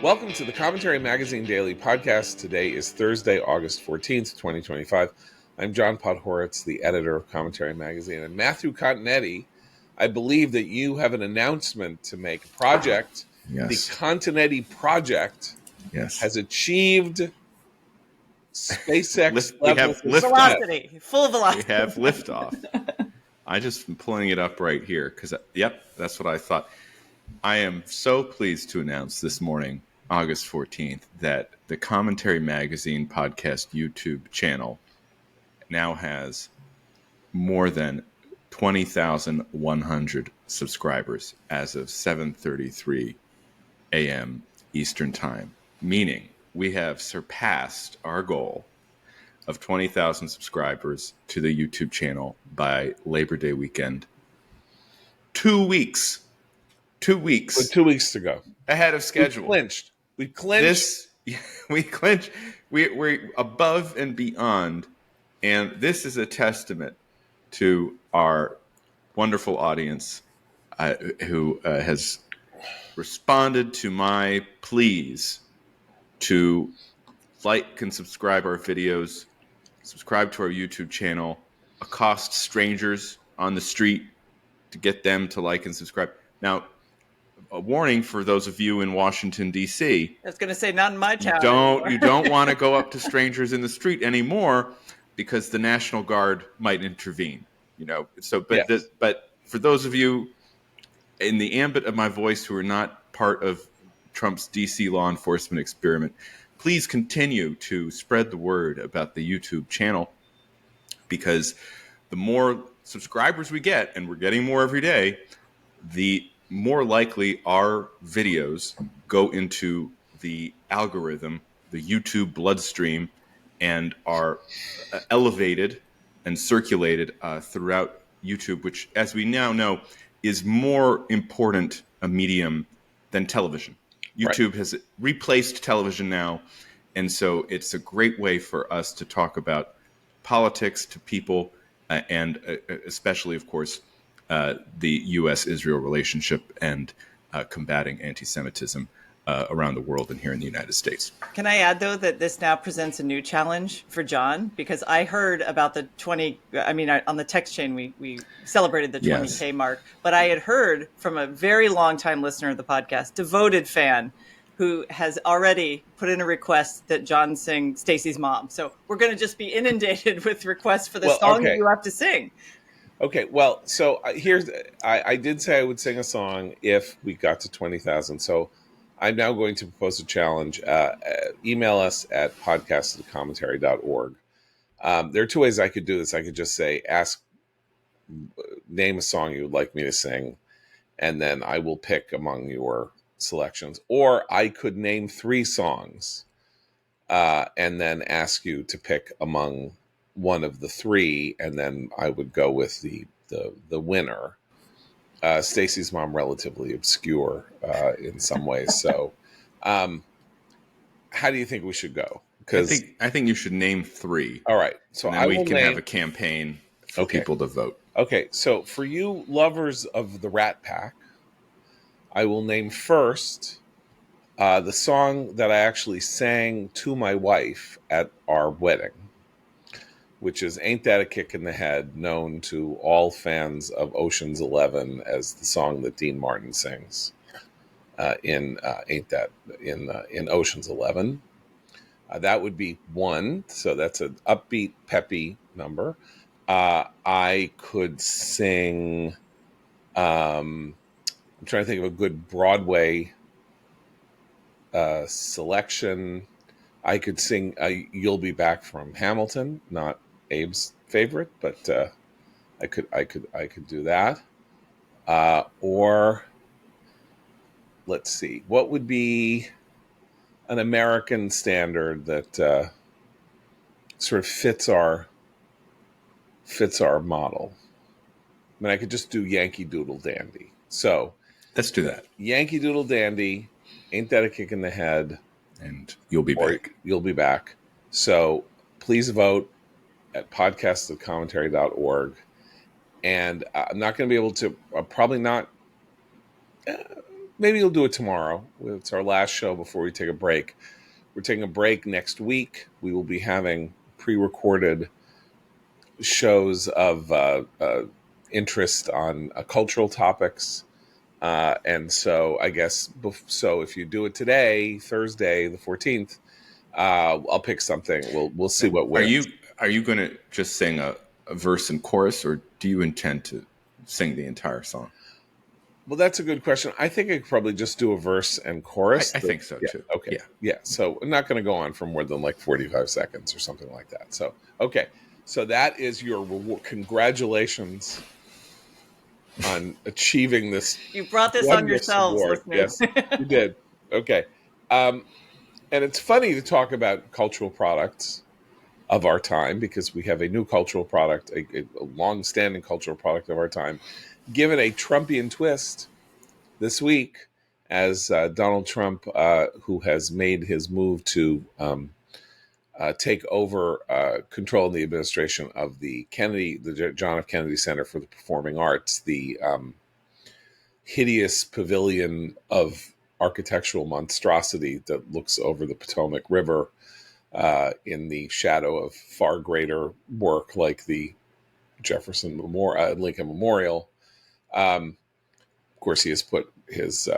Welcome to the Commentary Magazine Daily Podcast. Today is Thursday, August 14th, 2025. I'm John Podhoretz, the editor of Commentary Magazine. And Matthew Continetti, I believe that you have an announcement to make. Project, the Continetti Project, has achieved SpaceX level velocity, full velocity. We have liftoff. I just am pulling it up right here because, that's what I thought. I am so pleased to announce this morning, August 14th, that the Commentary Magazine podcast YouTube channel now has more than 20,100 subscribers as of 7:33 a.m. Eastern Time, meaning we have surpassed our goal of 20,000 subscribers to the YouTube channel by Labor Day weekend. 2 weeks. 2 weeks. With 2 weeks to go. Ahead of schedule. We clinched. We clinched. We're above and beyond. And this is a testament to our wonderful audience who has responded to my pleas to like and subscribe our videos, subscribe to our YouTube channel, accost strangers on the street to get them to like and subscribe. Now, a warning for those of you in Washington, D.C. I was going to say, not in my town. You don't want to go up to strangers in the street anymore because the National Guard might intervene. But for those of you in the ambit of my voice who are not part of Trump's D.C. law enforcement experiment, please continue to spread the word about the YouTube channel, because the more subscribers we get, and we're getting more every day, the more likely our videos go into the algorithm, the YouTube bloodstream, and are elevated and circulated throughout YouTube, which, as we now know, is more important a medium than television. YouTube has replaced television now, and so it's a great way for us to talk about politics to people, and especially, of course, the U.S.-Israel relationship and combating anti-Semitism around the world and here in the United States. Can I add, though, that this now presents a new challenge for John? Because I heard about the on the text chain, we celebrated the 20K mark, but I had heard from a very long-time listener of the podcast, devoted fan, who has already put in a request that John sing Stacy's Mom. So we're going to just be inundated with requests for the song that you have to sing. Okay, well, so I did say I would sing a song if we got to 20,000. So I'm now going to propose a challenge. Email us at podcast@commentary.org. There are two ways I could do this. I could just say, name a song you would like me to sing, and then I will pick among your selections. Or I could name 3 songs and then ask you to pick among one of the 3, and then I would go with the winner. Stacy's Mom, relatively obscure in some ways. So, how do you think we should go? Because I think you should name 3. All right, so and then we can have a campaign for people to vote. Okay, so for you lovers of the Rat Pack, I will name first the song that I actually sang to my wife at our wedding, which is Ain't That a Kick in the Head, known to all fans of Ocean's 11 as the song that Dean Martin sings in Ocean's 11. That would be 1, so that's an upbeat, peppy number. I could sing, I'm trying to think of a good Broadway selection. I could sing You'll Be Back from Hamilton, not Abe's favorite, but I could do that. Or let's see, what would be an American standard that sort of fits our model? I mean, I could just do Yankee Doodle Dandy. So let's do that. Yankee Doodle Dandy, Ain't That a Kick in the Head, and You'll Be Back. You'll Be Back. So please vote at podcast@commentary.org. And I'm not going to be able to, probably not maybe you'll do it tomorrow. It's our last show before we take a break. We're taking a break next week. We will be having pre-recorded shows of interest on cultural topics. And so I guess, so if you do it today, Thursday, the 14th, I'll pick something. We'll see what wins. Are you going to just sing a verse and chorus, or do you intend to sing the entire song? Well, that's a good question. I think I could probably just do a verse and chorus. I think so too. Okay. Yeah. So I'm not going to go on for more than like 45 seconds or something like that. So, okay. So that is your reward. Congratulations on achieving this. You brought this on yourselves, award. listeners. Yes, you did. Okay. And it's funny to talk about cultural products of our time because we have a new cultural product, a long-standing cultural product of our time, given a Trumpian twist this week as Donald Trump, who has made his move to take over control in the administration of the John F. Kennedy Center for the Performing Arts, the hideous pavilion of architectural monstrosity that looks over the Potomac River in the shadow of far greater work like the Jefferson Lincoln Memorial. Of course, he has put his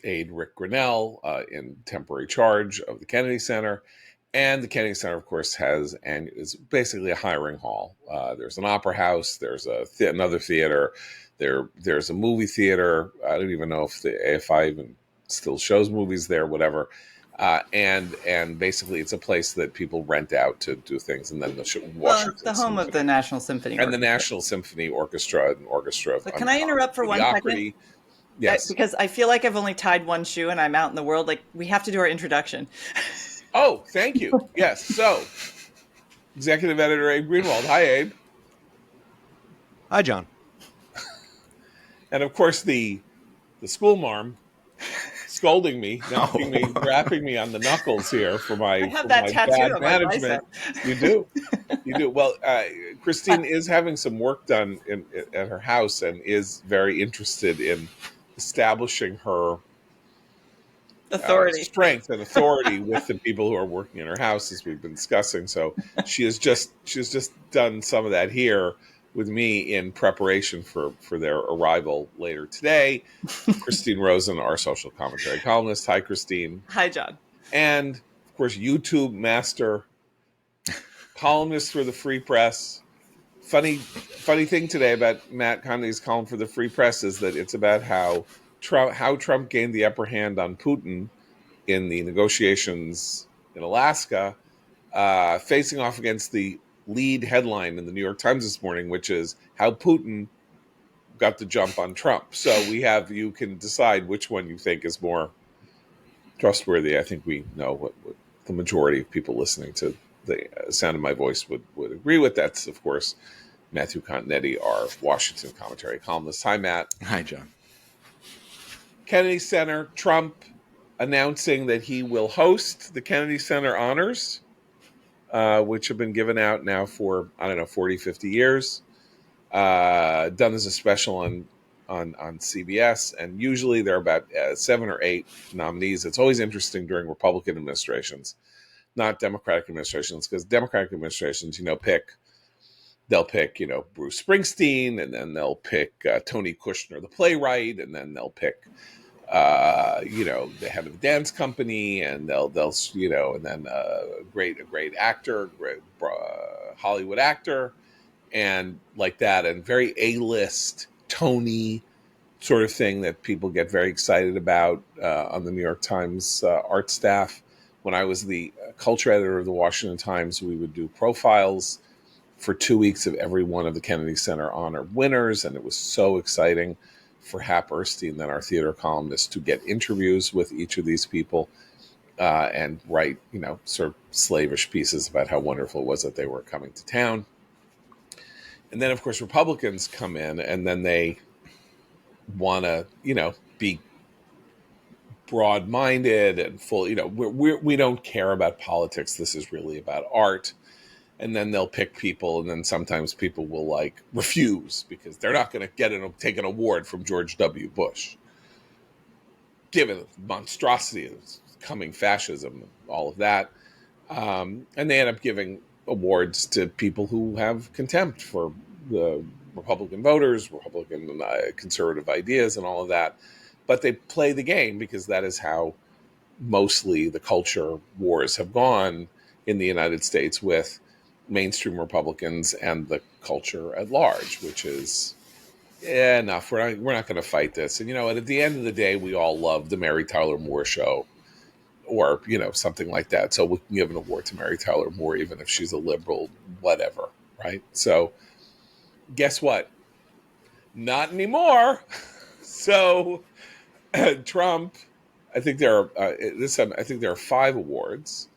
aide Rick Grinnell in temporary charge of the Kennedy Center, and the Kennedy Center, of course, is basically a hiring hall. There's an opera house. There's another theater. There's a movie theater. I don't even know if the AFI even still shows movies there. Whatever. And basically, it's a place that people rent out to do things, and then the home of the National Symphony and the National Symphony Orchestra and orchestra. But can I interrupt for 1 second? Yes, because I feel like I've only tied one shoe and I'm out in the world. Like, we have to do our introduction. Oh, thank you. Yes. So, Executive Editor Abe Greenwald. Hi, Abe. Hi, John. And of course, the school marm scolding me, knocking me, rapping me on the knuckles here for my bad management. You do. Well, Christine is having some work done at her house and is very interested in establishing her strength and authority with the people who are working in her house, as we've been discussing. So she has just done some of that here with me in preparation for their arrival later today. Christine Rosen, our social commentary columnist. Hi, Christine. Hi, John. And, of course, YouTube master, columnist for the Free Press. Funny thing today about Matt Condi's column for the Free Press is that it's about how Trump gained the upper hand on Putin in the negotiations in Alaska, facing off against the lead headline in the New York Times this morning, which is how Putin got the jump on Trump. So you can decide which one you think is more trustworthy. I think we know what the majority of people listening to the sound of my voice would agree with. That's, of course, Matthew Continetti, our Washington commentary columnist. Hi, Matt. Hi, John. Kennedy Center, Trump announcing that he will host the Kennedy Center Honors, which have been given out now for, 40, 50 years. Done as a special on CBS, and usually there are about 7 or 8 nominees. It's always interesting during Republican administrations, not Democratic administrations, because Democratic administrations, they'll pick, Bruce Springsteen, and then they'll pick Tony Kushner, the playwright, and then they'll pick, the head of the dance company, and they'll and then a great actor, Hollywood actor, and like that, and very A-list, Tony sort of thing that people get very excited about on the New York Times art staff. When I was the culture editor of the Washington Times, we would do profiles for 2 weeks of every one of the Kennedy Center Honor winners, and it was so exciting for Hap Erstein, then our theater columnist, to get interviews with each of these people and write, sort of slavish pieces about how wonderful it was that they were coming to town. And then, of course, Republicans come in, and then they want to, be broad-minded and full. We don't care about politics. This is really about art. And then they'll pick people, and then sometimes people will refuse because they're not going to take an award from George W. Bush. given the monstrosity of coming fascism, all of that. And they end up giving awards to people who have contempt for the Republican voters, Republican conservative ideas, and all of that. But they play the game because that is how mostly the culture wars have gone in the United States with mainstream Republicans and the culture at large, which is enough. We're not going to fight this. And and at the end of the day, we all love the Mary Tyler Moore Show, or something like that. So we can give an award to Mary Tyler Moore, even if she's a liberal, whatever, right? So guess what? Not anymore. So Trump, I think there are this time. I think there are 5 awards,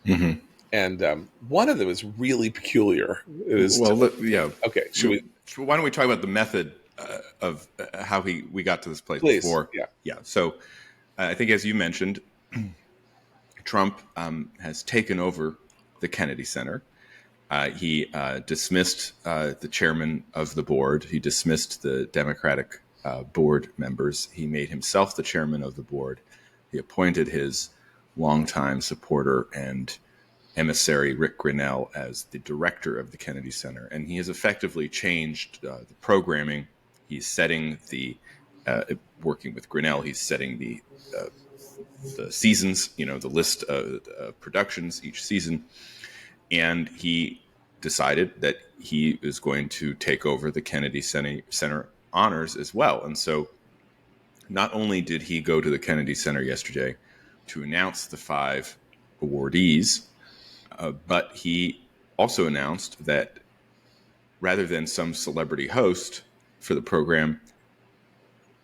and one of them is really peculiar. It is yeah. Okay, why don't we talk about the method of how we got to this place? Please. Before? Yeah. So I think, as you mentioned, Trump has taken over the Kennedy Center. He dismissed the chairman of the board. He dismissed the Democratic board members. He made himself the chairman of the board. He appointed his longtime supporter and emissary, Rick Grinnell, as the director of the Kennedy Center. And he has effectively changed the programming. He's setting working with Grinnell, he's setting the seasons, the list of productions each season. And he decided that he is going to take over the Kennedy Center honors as well. And so not only did he go to the Kennedy Center yesterday to announce the 5 awardees, but he also announced that rather than some celebrity host for the program,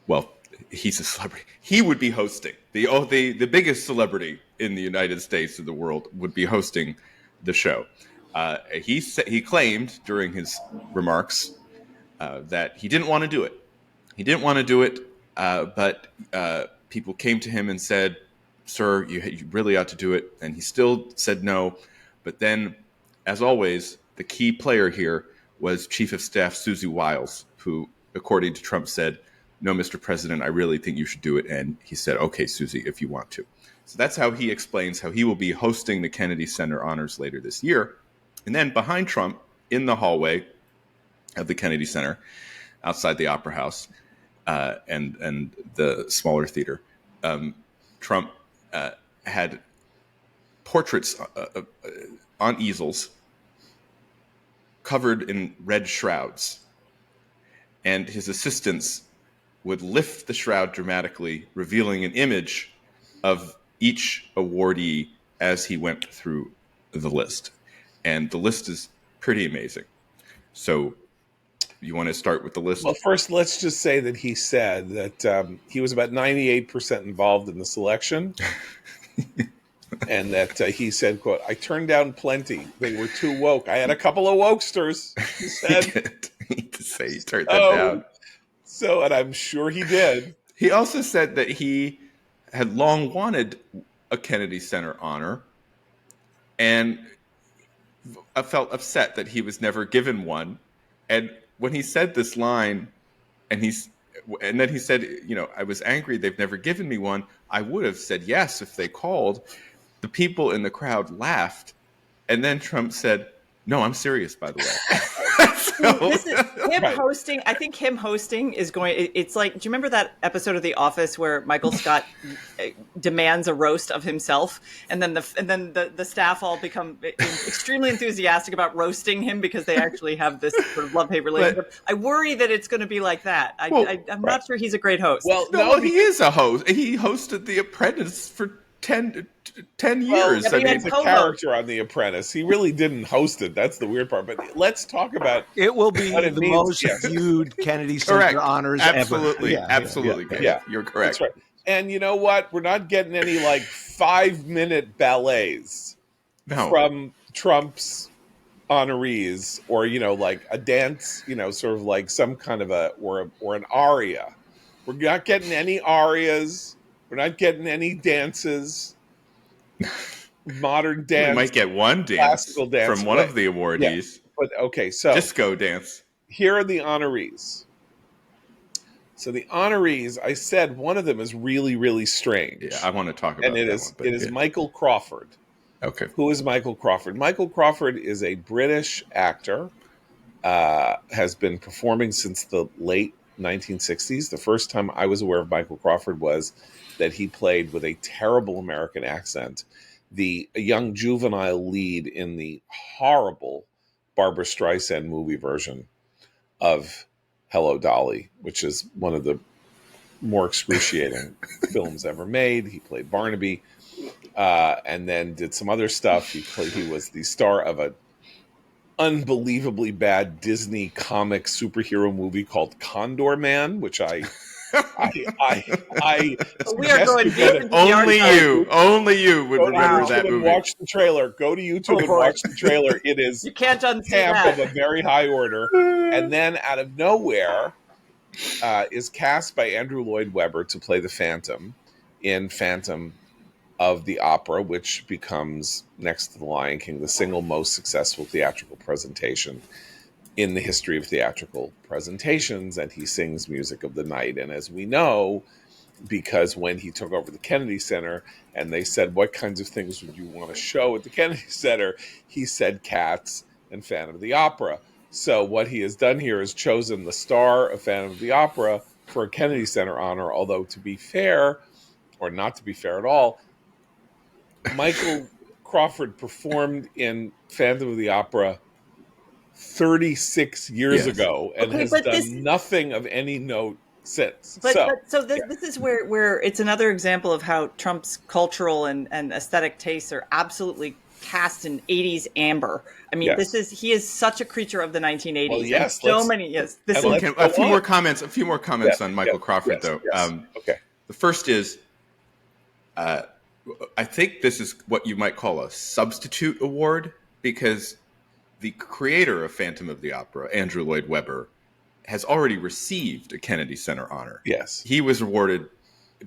well, he's a celebrity. He would be hosting. The biggest celebrity in the United States or the world would be hosting the show. He claimed during his remarks that he didn't want to do it. He didn't want to do it, but people came to him and said, "Sir, you really ought to do it." And he still said no. But then, as always, the key player here was Chief of Staff Susie Wiles, who, according to Trump, said, "No, Mr. President, I really think you should do it." And he said, "Okay, Susie, if you want to." So that's how he explains how he will be hosting the Kennedy Center honors later this year. And then behind Trump, in the hallway of the Kennedy Center, outside the Opera House and the smaller theater, Trump had portraits on easels covered in red shrouds. And his assistants would lift the shroud dramatically, revealing an image of each awardee as he went through the list. And the list is pretty amazing. So you want to start with the list? Well, first, let's just say that he said that he was about 98% involved in the selection. And that he said, quote, "I turned down plenty. They were too woke. I had a couple of wokesters," he said. He turned that down. So, and I'm sure he did. He also said that he had long wanted a Kennedy Center honor and felt upset that he was never given one. And when he said this line, and then he said, "I was angry they've never given me one. I would have said yes if they called." The people in the crowd laughed. And then Trump said, "No, I'm serious, by the way." This is him hosting. I think him hosting is going. It's like, do you remember that episode of The Office where Michael Scott demands a roast of himself, and then the staff all become extremely enthusiastic about roasting him because they actually have this sort of love-hate relationship. I worry that it's going to be like that. I'm not sure he's a great host. Well, no, he is a host. He hosted The Apprentice for 10 years. Well, he's a character on The Apprentice. He really didn't host it. That's the weird part. But let's talk about it. Will be the most viewed Kennedy Center honors absolutely. ever. Absolutely. Yeah, you're correct. That's right. And you know what? We're not getting any 5-minute ballets from Trump's honorees, or a dance, sort of like some kind of or an aria. We're not getting any arias. We're not getting any dances, modern dance. We might get one dance from one of the awardees. Yeah. But okay, so disco dance. Here are the honorees: So the honorees, I said one of them is really, really strange. Yeah, I want to talk about and it that is one. But it is Michael Crawford. Okay. Who is Michael Crawford? Michael Crawford is a British actor, has been performing since the late 1960s. The first time I was aware of Michael Crawford was that he played with a terrible American accent the young juvenile lead in the horrible Barbra Streisand movie version of Hello, Dolly, which is one of the more excruciating films ever made. He played Barnaby, and then did some other stuff. He was the star of an unbelievably bad Disney comic superhero movie called Condor Man, which I we are going deep into only you would remember that movie. Watch the trailer. Go to YouTube and watch the trailer. It is you can't unsee camp that. of a very high order. And then out of nowhere is cast by Andrew Lloyd Webber to play the Phantom in Phantom of the Opera, which becomes, next to The Lion King, the single most successful theatrical presentation in the history of theatrical presentations. And he sings Music of the Night. And as we know, because when he took over the Kennedy Center and they said, what kinds of things would you want to show at the Kennedy Center? He said Cats and Phantom of the Opera. So what he has done here is chosen the star of Phantom of the Opera for a Kennedy Center honor, although to be fair, or not to be fair at all, Michael Crawford performed in Phantom of the Opera 36 years ago and has done nothing of any note since. This is where it's another example of how Trump's cultural and aesthetic tastes are absolutely cast in 80s amber. I mean, he is such a creature of the 1980s. Well, yes, a few more comments on Michael Crawford, though. Okay. The first is, I think this is what you might call a substitute award, because the creator of Phantom of the Opera, Andrew Lloyd Webber, has already received a Kennedy Center honor. Yes. He was awarded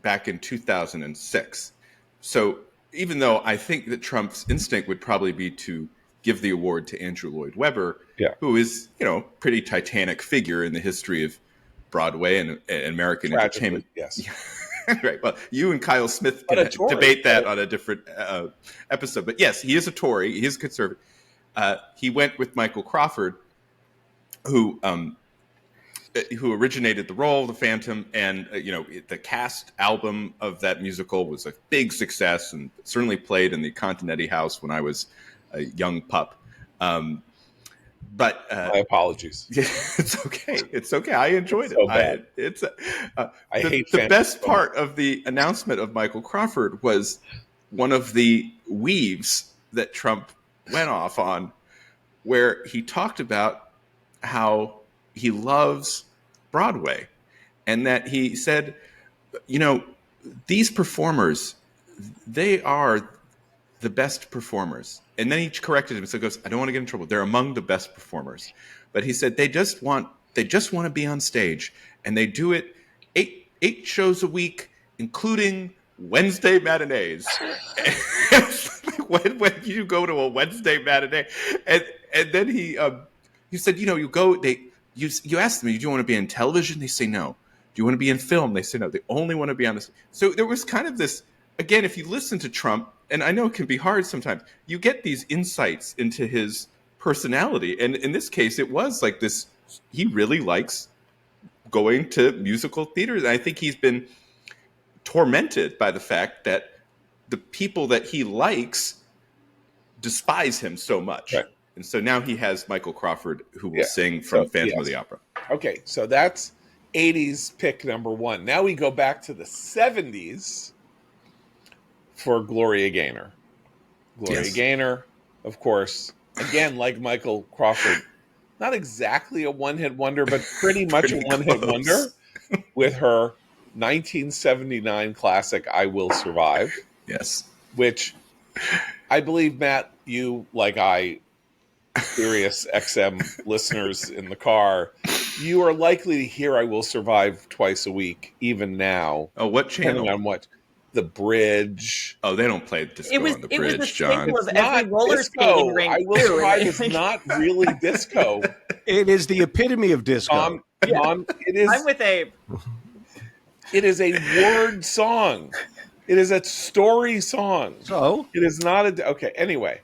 back in 2006. So even though I think that Trump's instinct would probably be to give the award to Andrew Lloyd Webber, who is, pretty titanic figure in the history of Broadway and American entertainment. Yes. Right. Well, you and Kyle Smith can debate that on a different episode. But yes, he is a Tory. He is conservative. He went with Michael Crawford, who originated the role, the Phantom, and the cast album of that musical was a big success and certainly played in the Continetti House when I was a young pup. But my apologies. It's okay. It's okay. I enjoyed so it. I hate the best part of the announcement of Michael Crawford was one of the weaves that Trump went off on, where he talked about how he loves Broadway, and that he said, these performers, they are the best performers. And then he corrected him. So he goes, I don't want to get in trouble. They're among the best performers. But he said they just want to be on stage, and they do it eight shows a week, including Wednesday matinees. when you go to a Wednesday matinee, and then he said, you go, you ask them, do you want to be in television? They say no. Do you want to be in film? They say no. They only want to be on this. So there was kind of this, again, if you listen to Trump, and I know it can be hard sometimes, you get these insights into his personality. And in this case, it was like this, he really likes going to musical theaters. And I think he's been tormented by the fact that the people that he likes despise him so much. Right. And so now he has Michael Crawford, who will sing from Phantom of the Opera. Okay, so that's 80s pick number one. Now we go back to the 70s for Gloria Gaynor. Gloria Gaynor, of course, again, like Michael Crawford, not exactly a one-hit wonder, but pretty much a one-hit wonder with her 1979 classic, I Will Survive. Yes. Which I believe, Matt, you, like I, Sirius XM listeners in the car, you are likely to hear I Will Survive twice a week, even now. Oh, what channel? Depending on what. The Bridge. Oh, they don't play disco on the Bridge, it was John. Of every roller skating ring. I Will Survive is not really disco. It is the epitome of disco. It is. I'm with Abe. It is a word song. It is a story song. So it is not a okay. Anyway,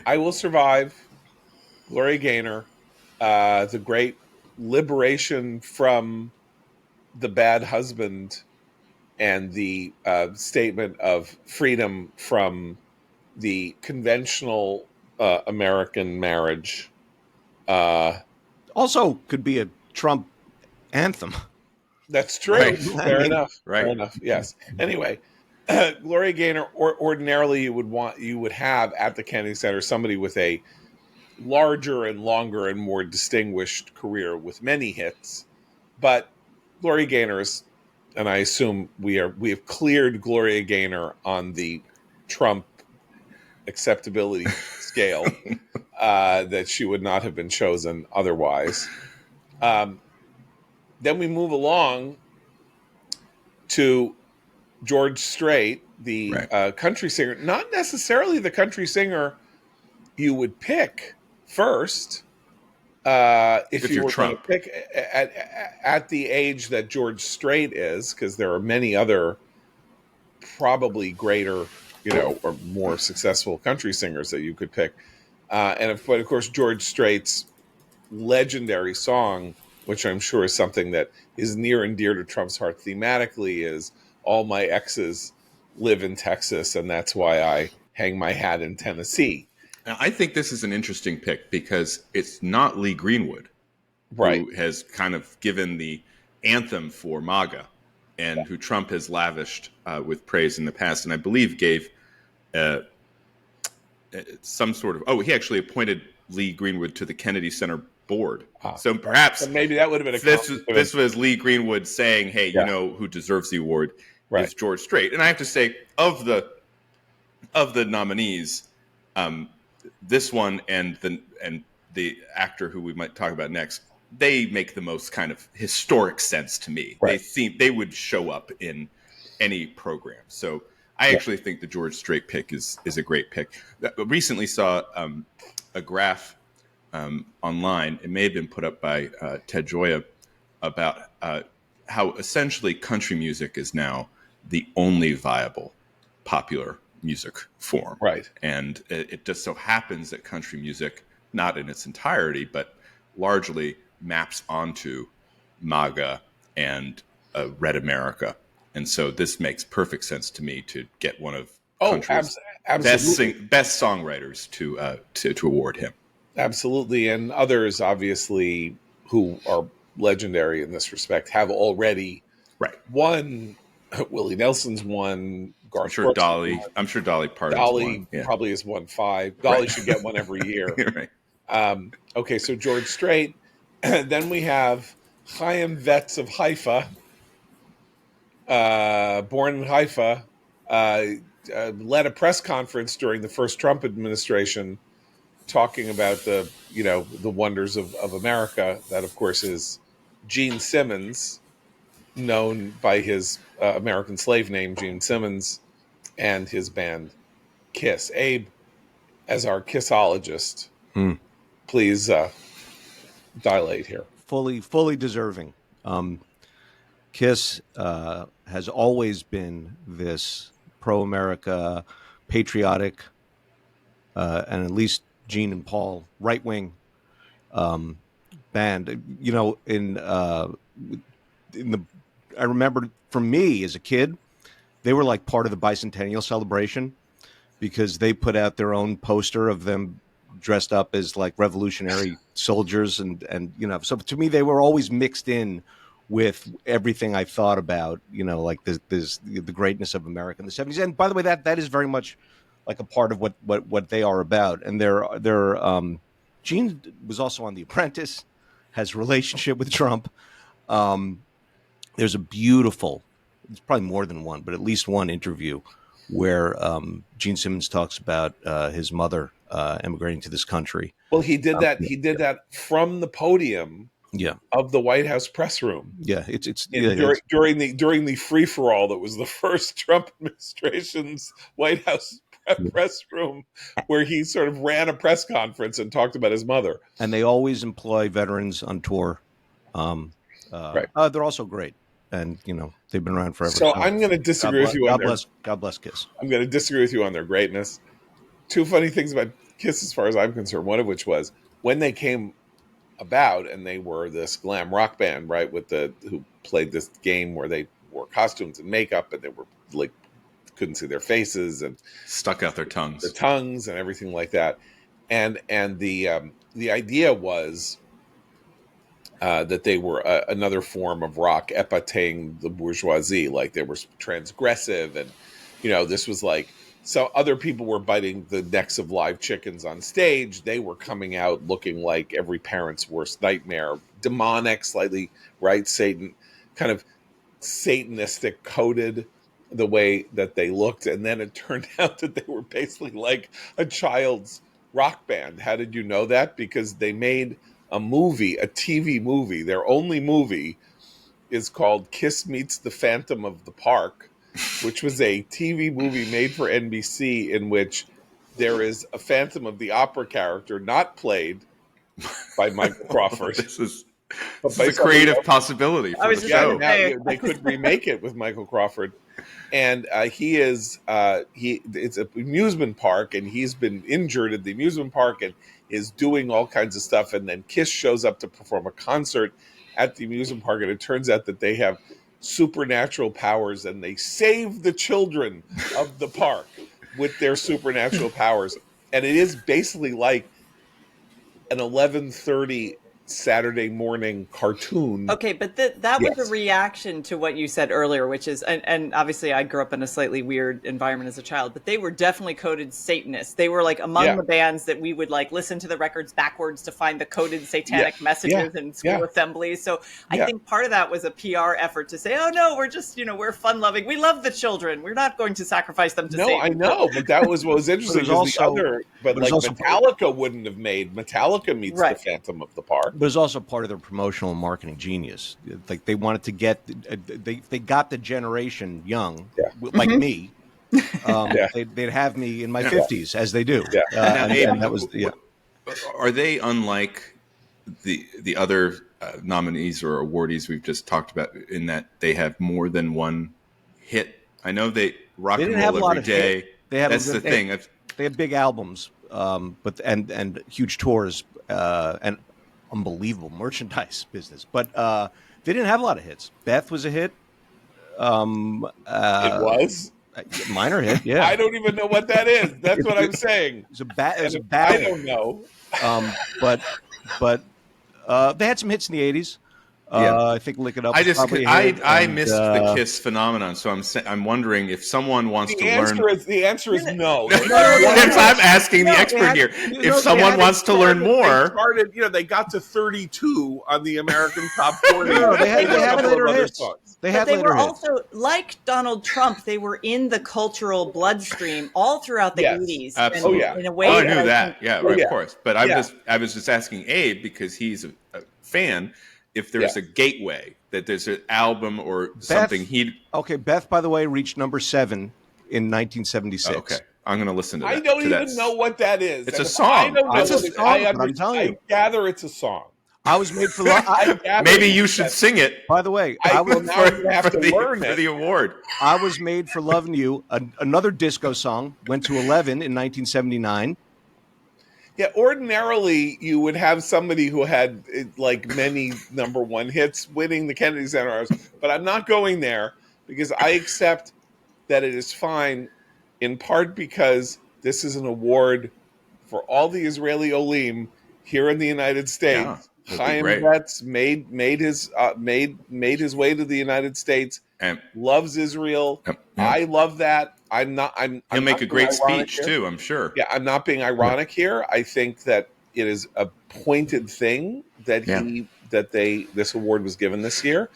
I Will Survive. Gloria Gaynor, the great liberation from the bad husband and the statement of freedom from the conventional American marriage. also could be a Trump anthem. That's true. Right. Fair enough. Right. Fair enough. Yes. Anyway, Gloria Gaynor. Ordinarily, you would have at the Kennedy Center somebody with a larger and longer and more distinguished career with many hits, but Gloria Gaynor is, and I assume we have cleared Gloria Gaynor on the Trump acceptability scale, that she would not have been chosen otherwise. Then we move along to George Strait, the country singer, not necessarily the country singer you would pick first. If you were going to pick at the age that George Strait is, because there are many other probably greater, or more successful country singers that you could pick. But of course, George Strait's legendary song, which I'm sure is something that is near and dear to Trump's heart thematically, is "All My Exes Live in Texas, and that's why I hang my hat in Tennessee." Now, I think this is an interesting pick because it's not Lee Greenwood, right, who has kind of given the anthem for MAGA and who Trump has lavished with praise in the past, and I believe gave some sort of, he actually appointed Lee Greenwood to the Kennedy Center board. So perhaps maybe that would have been this was Lee Greenwood saying, hey, who deserves the award is George Strait. And I have to say, of the nominees, this one and the actor who we might talk about next, they make the most kind of historic sense to me. Right. They would show up in any program. So I actually think the George Strait pick is a great pick. I recently saw a graph online. It may have been put up by Ted Gioia about how essentially country music is now the only viable popular music form. Right. And it just so happens that country music, not in its entirety, but largely maps onto MAGA and Red America. And so this makes perfect sense to me to get one of country's best songwriters to award him. Absolutely. And others, obviously, who are legendary in this respect, have already won. Willie Nelson's won. Garth I'm sure Brooks Dolly. won. I'm sure Dolly Parton's Dolly won. probably has won 5. Dolly should get one every year. Right. Okay, so George Strait. Then we have Chaim Vetz of Haifa, born in Haifa, led a press conference during the first Trump administration, talking about the wonders of America. That, of course, is Gene Simmons, known by his American slave name, Gene Simmons, and his band Kiss. Abe, as our kissologist, please dilate here. Fully deserving. Kiss has always been this pro-America, patriotic, and at least Gene and Paul, right-wing band. I remember for me as a kid, they were like part of the bicentennial celebration because they put out their own poster of them dressed up as like revolutionary soldiers, and so to me they were always mixed in with everything I thought about, like the greatness of America in the 70s. And by the way, that is very much like a part of what they are about. And Gene was also on The Apprentice, has a relationship with Trump. There's a beautiful, it's probably more than one, but at least one interview where Gene Simmons talks about his mother emigrating to this country. Well, he did that. He did that from the podium. Of the White House press room. Yeah, during the free for all that was the first Trump administration's White House press room, where he sort of ran a press conference and talked about his mother. And they always employ veterans on tour. They're also great. and they've been around forever. So I'm going to disagree with you on their. God bless Kiss. I'm going to disagree with you on their greatness. Two funny things about Kiss, as far as I'm concerned. One of which was when they came about, and they were this glam rock band, right? Who played this game where they wore costumes and makeup, and they were like couldn't see their faces and stuck out their tongues, and everything like that. And the idea was that they were another form of rock, épating the bourgeoisie, like they were transgressive, and this was like. So other people were biting the necks of live chickens on stage. They were coming out looking like every parent's worst nightmare, demonic, slightly, right? Satan, kind of Satanistic coded the way that they looked. And then it turned out that they were basically like a child's rock band. How did you know that? Because they made a movie, a TV movie. Their only movie is called Kiss Meets the Phantom of the Park, which was a TV movie made for NBC in which there is a Phantom of the Opera character not played by Michael Crawford. This is a creative possibility for the show. They could remake it with Michael Crawford. And it's an amusement park, and he's been injured at the amusement park and is doing all kinds of stuff. And then Kiss shows up to perform a concert at the amusement park, and it turns out that they have supernatural powers, and they save the children of the park with their supernatural powers. And it is basically like an 11:30 Saturday morning cartoon. Okay, but that was a reaction to what you said earlier, which is, and obviously I grew up in a slightly weird environment as a child, but they were definitely coded Satanists. They were like among the bands that we would like listen to the records backwards to find the coded satanic messages in school assemblies. So I think part of that was a PR effort to say, oh no, we're just, we're fun loving. We love the children. We're not going to sacrifice them to Satan. No, I know, but that was what was interesting. Metallica wouldn't have made Metallica Meets the Phantom of the Park. But it's also part of their promotional and marketing genius. Like they wanted to get, they got the generation young, like me. They'd have me in my 50s, as they do. And that was Are they unlike the other nominees or awardees we've just talked about in that they have more than one hit? I know they rock and roll every day. That's the thing. They had big albums, but and huge tours and unbelievable merchandise business, but they didn't have a lot of hits. Beth was a hit. It was minor hit. Yeah, I don't even know what that is. That's what I'm saying. It was a bad. I don't know. But they had some hits in the '80s. I think Lick It Up. I missed the Kiss phenomenon, so I'm wondering if someone wants to learn. The answer is no. I'm asking the expert here. If someone wants to learn more, they got to 32 on the American Top 40. They had later hits. But they were also, like Donald Trump, they were in the cultural bloodstream all throughout the 80s. Absolutely. In a way, I knew that. Of course. But I was just asking Abe because he's a fan. If there's a gateway, that there's an album or something Beth, by the way, reached number 7 in 1976. Okay. I'm going to listen to that. I don't even know what that is. It's a song. I gather it's a song. I was made for love. Maybe you should sing it. By the way, I will have to learn for the award. I Was Made for Loving You, another disco song, went to 11 in 1979. Yeah, ordinarily you would have somebody who had like many number one hits winning the Kennedy Center Awards, but I'm not going there because I accept that it is fine, in part because this is an award for all the Israeli Olim here in the United States. Chaim Betz made his way to the United States. Loves Israel. I love that. He'll make a great speech too, I'm sure. Yeah, I'm not being ironic here. I think that it is a pointed thing that this award was given this year,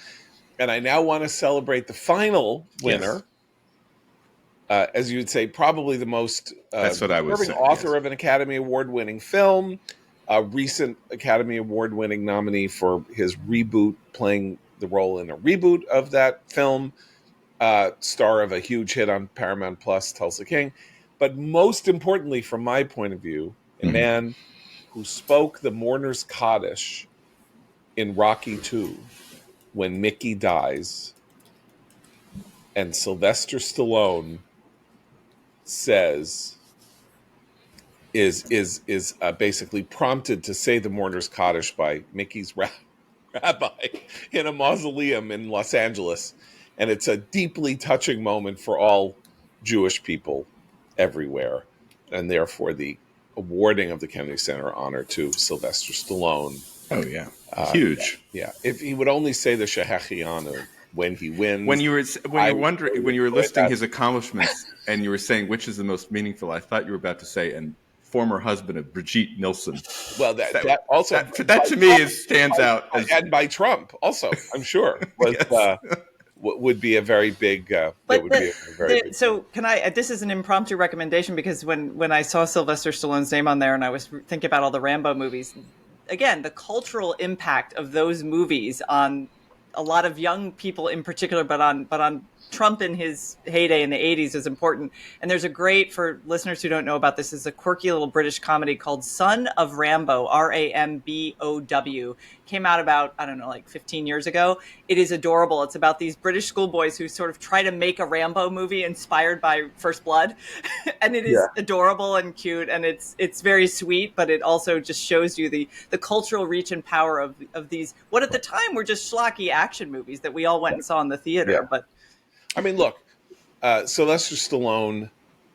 and I now want to celebrate the final winner. As you would say, probably the most that's what I would say, author of an Academy Award-winning film, a recent Academy Award-winning nominee for his reboot, playing the role in a reboot of that film. Star of a huge hit on Paramount Plus, Tulsa King. But most importantly, from my point of view, a man who spoke the mourner's Kaddish in Rocky II when Mickey dies and Sylvester Stallone says is basically prompted to say the mourner's Kaddish by Mickey's rabbi in a mausoleum in Los Angeles, and it's a deeply touching moment for all Jewish people everywhere, and therefore the awarding of the Kennedy Center honor to Sylvester Stallone. Oh yeah, huge. Yeah, if he would only say the Shehechianu when he wins. When you were listing his accomplishments, and you were saying which is the most meaningful, I thought you were about to say, and former husband of Brigitte Nielsen. Well, that also that to me stands out, and by Trump also, I'm sure, was, yes. Would be a very big. So can I? This is an impromptu recommendation because when I saw Sylvester Stallone's name on there and I was thinking about all the Rambo movies, again, the cultural impact of those movies on a lot of young people in particular, but on Trump in his heyday in the 80s is important. And there's a great, for listeners who don't know about this, is a quirky little British comedy called Son of Rambo, Rambow. Came out about, I don't know, like 15 years ago. It is adorable. It's about these British schoolboys who sort of try to make a Rambo movie inspired by First Blood. And it is adorable and cute. And it's very sweet, but it also just shows you the cultural reach and power of these, what at the time were just schlocky action movies that we all went and saw in the theater. Yeah. But I mean, look, Sylvester Stallone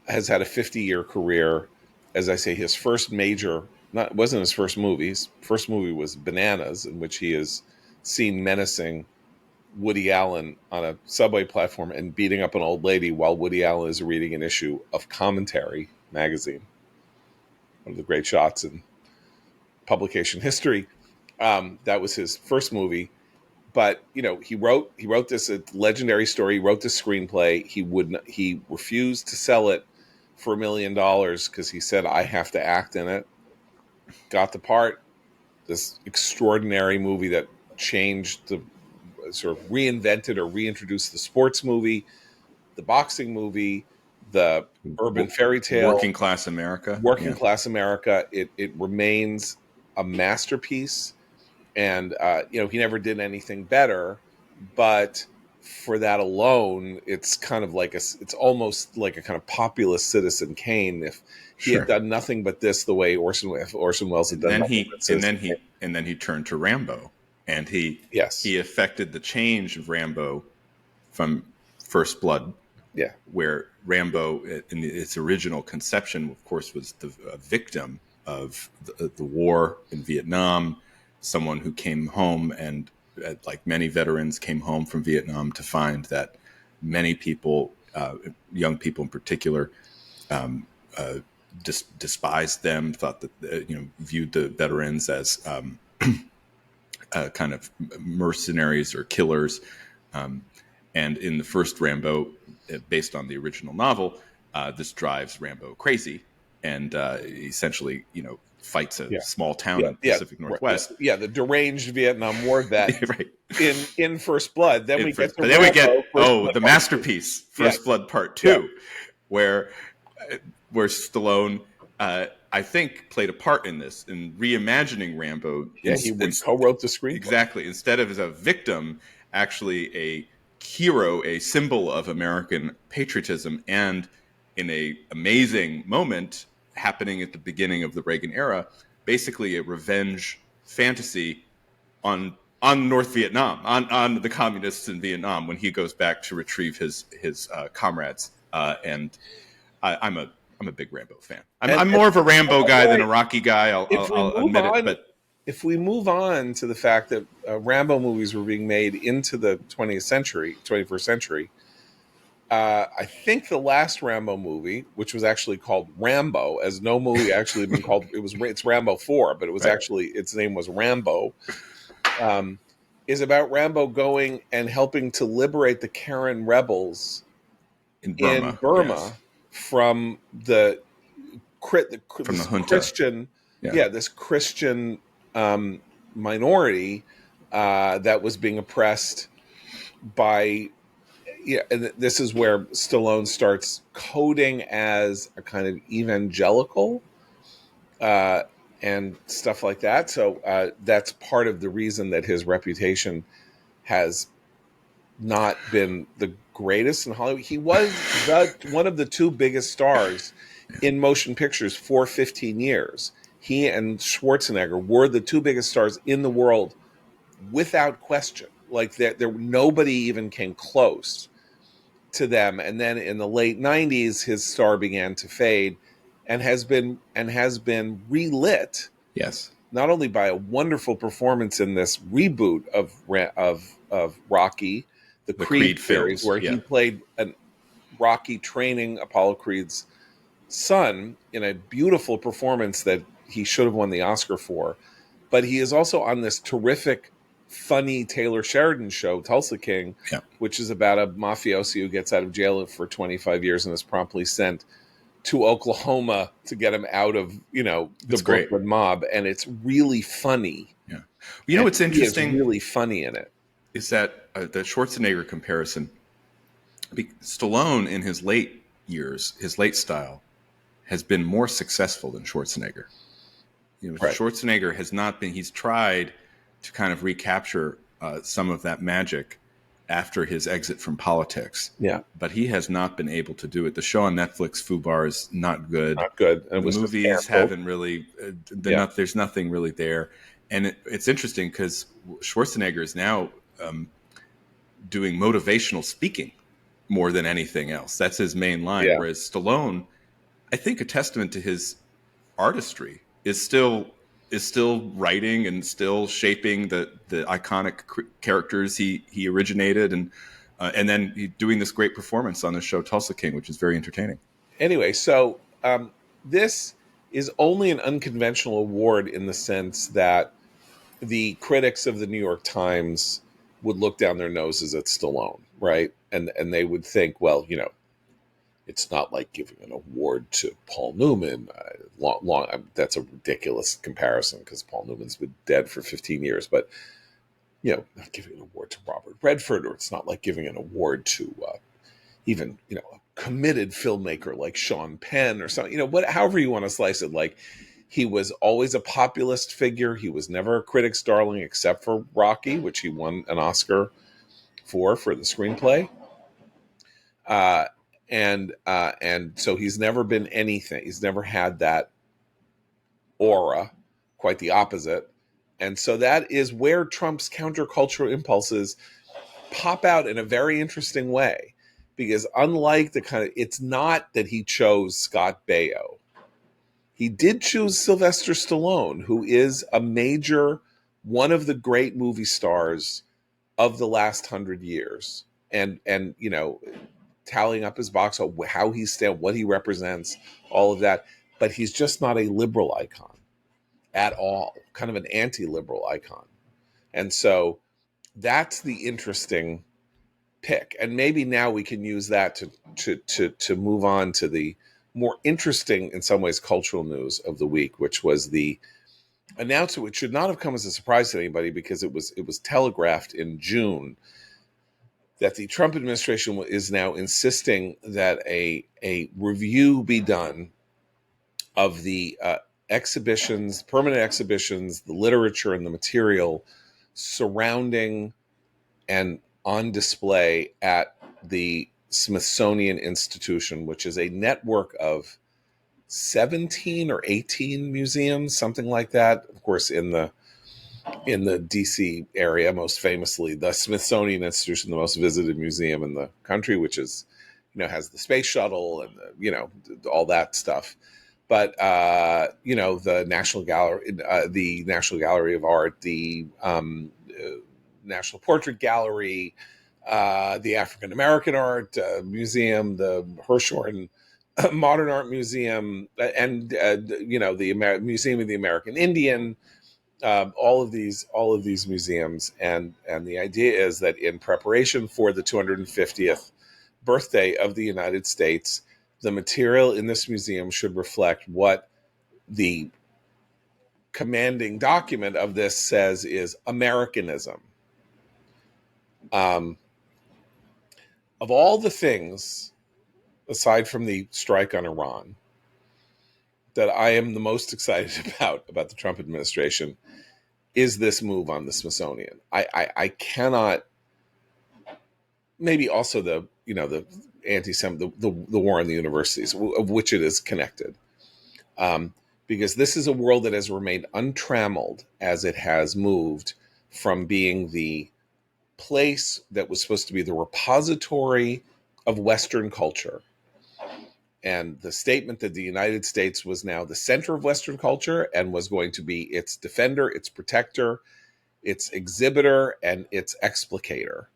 has had a 50-year career. As I say, his first major, wasn't his first movie. His first movie was Bananas, in which he is seen menacing Woody Allen on a subway platform and beating up an old lady while Woody Allen is reading an issue of Commentary magazine. One of the great shots in publication history. That was his first movie. But he wrote this legendary story. He wrote this screenplay. He refused to sell it for $1 million because he said, I have to act in it. Got the part. This extraordinary movie that changed sort of reinvented or reintroduced the sports movie, the boxing movie, the urban fairy tale, working class America. It remains a masterpiece. And, he never did anything better, but for that alone, it's kind of like it's almost like a kind of populist Citizen Kane. If he had done nothing but this, the way Orson Welles had done, and then he turned to Rambo, and he affected the change of Rambo from First Blood, where Rambo in its original conception, of course, was a victim of the war in Vietnam. Someone who came home and, like many veterans, came home from Vietnam to find that many people, young people in particular, despised them, thought that, viewed the veterans as kind of mercenaries or killers. And in the first Rambo, based on the original novel, this drives Rambo crazy and essentially, fights a small town in the Pacific Northwest. Yeah, the deranged Vietnam War vet right. in First Blood. Then we get the masterpiece, First Blood Part 2, where Stallone, I think, played a part in this, in reimagining Rambo. Yeah, he co-wrote the screenplay. Exactly. Instead of as a victim, actually a hero, a symbol of American patriotism, and in a amazing moment happening at the beginning of the Reagan era, basically a revenge fantasy on North Vietnam, on the communists in Vietnam when he goes back to retrieve his comrades. And I'm a big Rambo fan. I'm more of a Rambo guy than a Rocky guy. I'll admit it. But if we move on to the fact that Rambo movies were being made into the 21st century, I think the last Rambo movie, which was actually called Rambo, as no movie actually been called, it's Rambo 4, but it was actually, its name was Rambo, is about Rambo going and helping to liberate the Karen rebels in Burma from the Christian, this Christian minority that was being oppressed by. Yeah, and this is where Stallone starts coding as a kind of evangelical and stuff like that. So that's part of the reason that his reputation has not been the greatest in Hollywood. He was one of the two biggest stars in motion pictures for 15 years. He and Schwarzenegger were the two biggest stars in the world without question. Like there nobody even came close to them. And then in the late 90s, his star began to fade and has been relit. Yes. Not only by a wonderful performance in this reboot of Rocky, the Creed series, films, where he played an Rocky training Apollo Creed's son in a beautiful performance that he should have won the Oscar for. But he is also on this terrific, funny Taylor Sheridan show, Tulsa King, which is about a mafiosi who gets out of jail for 25 years and is promptly sent to Oklahoma to get him out of, the Brooklyn mob. And it's really funny. Yeah. You know what's interesting? It's really funny in it. Is that the Schwarzenegger comparison. Stallone in his late years, his late style, has been more successful than Schwarzenegger. Right. Schwarzenegger has not been. He's tried to kind of recapture some of that magic after his exit from politics. Yeah, but he has not been able to do it. The show on Netflix, Fubar, is not good. Not good. And the movies haven't really. There's nothing really there. And it's interesting because Schwarzenegger is now doing motivational speaking more than anything else. That's his main line. Yeah. Whereas Stallone, I think a testament to his artistry, is still writing and still shaping the iconic characters he originated, and then doing this great performance on the show Tulsa King, which is very entertaining. Anyway, so this is only an unconventional award in the sense that the critics of the New York Times would look down their noses at Stallone, right? And they would think, well, it's not like giving an award to Paul Newman. That's a ridiculous comparison because Paul Newman's been dead for 15 years. But, not giving an award to Robert Redford, or it's not like giving an award to even, a committed filmmaker like Sean Penn or something. However you want to slice it. Like, he was always a populist figure. He was never a critic's darling except for Rocky, which he won an Oscar for the screenplay. And so he's never been anything. He's never had that aura, quite the opposite. And so that is where Trump's countercultural impulses pop out in a very interesting way. Because unlike it's not that he chose Scott Baio. He did choose Sylvester Stallone, who is one of the great movie stars of the last 100 years. And tallying up his box, how he stands, what he represents, all of that. But he's just not a liberal icon at all, kind of an anti-liberal icon. And so that's the interesting pick. And maybe now we can use that to move on to the more interesting, in some ways, cultural news of the week, which was the announcement, which should not have come as a surprise to anybody because it was telegraphed in June, that the Trump administration is now insisting that a review be done of the permanent exhibitions, the literature and the material surrounding and on display at the Smithsonian Institution, which is a network of 17 or 18 museums, something like that. Of course, in the DC area, most famously, the Smithsonian Institution, the most visited museum in the country, which is, has the space shuttle and all that stuff. But the National Gallery of Art, the National Portrait Gallery, the African American Art Museum, the Hirshhorn Modern Art Museum, and the Museum of the American Indian. All of these museums, and the idea is that in preparation for the 250th birthday of the United States, the material in this museum should reflect what the commanding document of this says is Americanism. Of all the things, aside from the strike on Iran, that I am the most excited about the Trump administration is this move on the Smithsonian. I cannot, maybe also the the the war on the universities, of which it is connected. Because this is a world that has remained untrammeled as it has moved from being the place that was supposed to be the repository of Western culture. And the statement that the United States was now the center of Western culture and was going to be its defender, its protector, its exhibitor, and its explicator.